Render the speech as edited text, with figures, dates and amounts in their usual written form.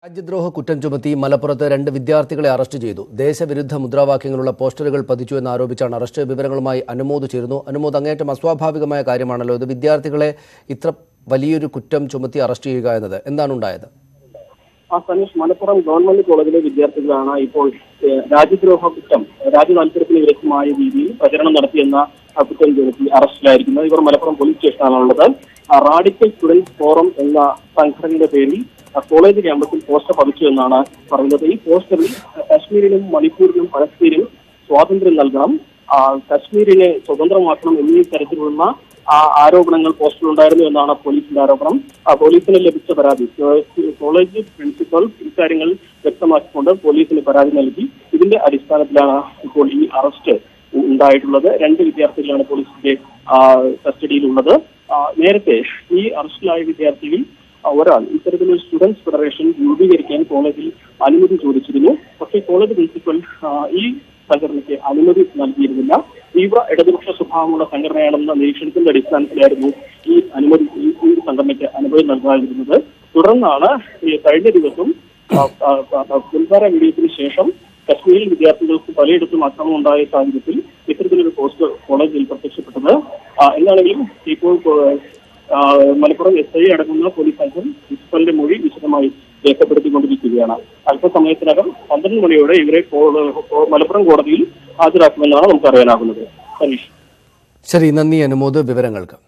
രാജ്യദ്രോഹ കുറ്റം ചുമത്തി മലപ്പുറത്ത് 2 വിദ്യാർത്ഥികളെ അറസ്റ്റ് ചെയ്തു. ദേശവിരുദ്ധ മുദ്രാവാക്യങ്ങളുള്ള പോസ്റ്ററുകൾ പതിച്ചു എന്നാരോപിച്ചാണ് അറസ്റ്റ്. വിവരങ്ങളുമായി അനുമോദ് ചേരുന്നു. അനുമോദ്, അങ്ങേയറ്റം അസ്വാഭാവികമായ കാര്യമാണല്ലോ ഇത്. വിദ്യാർത്ഥികളെ ഇത്ര വലിയൊരു കുറ്റം ചുമത്തി അറസ്റ്റ് ചെയ്യുക എന്നത് എന്താണ് ഉണ്ടായത്? സനീഷ്, മലപ്പുറം ഗവൺമെന്റ് കോളേജിലെ വിദ്യാർത്ഥികളാണ് ഇപ്പോൾ രാജ്യദ്രോഹ കുറ്റം, രാജ്യതാൽപര്യത്തിന് വിരുദ്ധമായ രീതിയിൽ പ്രചരണം നടത്തിയെന്ന കുറ്റം ചുമത്തി അറസ്റ്റിലായിരിക്കുന്നത്. ഇവർ മലപ്പുറം പോലീസ് സ്റ്റേഷനിലാണുള്ളത്. റാഡിക്കൽ സ്റ്റുഡൻസ് ഫോറം എന്ന സംഘടനയുടെ പേരിൽ കോളേജ് ക്യാമ്പസിൽ പോസ്റ്റർ പതിച്ചു എന്നാണ് പറയുന്നത്. ഈ പോസ്റ്ററിൽ കശ്മീരിനും മണിപ്പൂരിനും പലസ്തീനും സ്വാതന്ത്ര്യം നൽകണം, കശ്മീരിനെ സ്വതന്ത്രമാക്കണം എന്നീ തരത്തിലുള്ള ആരോപണങ്ങൾ പോസ്റ്ററിലുണ്ടായിരുന്നു എന്നാണ് പോലീസിന്റെ ആരോപണം. പോലീസിന് ലഭിച്ച പരാതി കോളേജ് പ്രിൻസിപ്പൽ ഇക്കാര്യങ്ങൾ വ്യക്തമാക്കിക്കൊണ്ട് പോലീസിന് പരാതി നൽകി. ഇതിന്റെ അടിസ്ഥാനത്തിലാണ് ഇപ്പോൾ ഈ അറസ്റ്റ് ഉണ്ടായിട്ടുള്ളത്. 2 വിദ്യാർത്ഥികളാണ് പോലീസിന്റെ കസ്റ്റഡിയിലുള്ളത്. നേരത്തെ ഈ അറസ്റ്റിലായ വിദ്യാർത്ഥികളിൽ ഒരാൾ ഇത്തരത്തിലൊരു സ്റ്റുഡൻസ് ഫെഡറേഷൻ രൂപീകരിക്കാൻ കോളേജിൽ അനുമതി ചോദിച്ചിരുന്നു. പക്ഷേ കോളേജ് പ്രിൻസിപ്പൽ ഈ സംഘടനയ്ക്ക് അനുമതി നൽകിയിരുന്നില്ല. തീവ്ര ഇടതുപക്ഷ സ്വഭാവമുള്ള സംഘടനയാണെന്ന നിരീക്ഷണത്തിന്റെ അടിസ്ഥാനത്തിലായിരുന്നു ഈ സംഘടനയ്ക്ക് അനുമതി നൽകാതിരുന്നത്. തുടർന്നാണ് കഴിഞ്ഞ ദിവസം പുൽവാര വെടിവെപ്പിന് ശേഷം കശ്മീരിൽ വിദ്യാർത്ഥികൾക്ക് പലയിടത്തും ആക്രമണം ഉണ്ടായ സാഹചര്യത്തിൽ ഇത്തരത്തിലൊരു പോസ്റ്റർ കോളേജിൽ പ്രത്യക്ഷപ്പെട്ടത്. എന്താണെങ്കിലും ഇപ്പോൾ മലപ്പുറം SI അടങ്ങുന്ന പോലീസ് സംഘം പ്രിൻസിപ്പലിന്റെ മൊഴി വിശദമായി രേഖപ്പെടുത്തിക്കൊണ്ടിരിക്കുകയാണ്. അല്പസമയത്തിനകം 12 മണിയോടെ ഇവരെ മലപ്പുറം കോടതിയിൽ ഹാജരാക്കുമെന്നാണ് നമുക്ക് അറിയാനാകുന്നത്. സനീഷ്, ശരി, നന്ദി അനുമോദ് വിവരങ്ങൾക്ക്.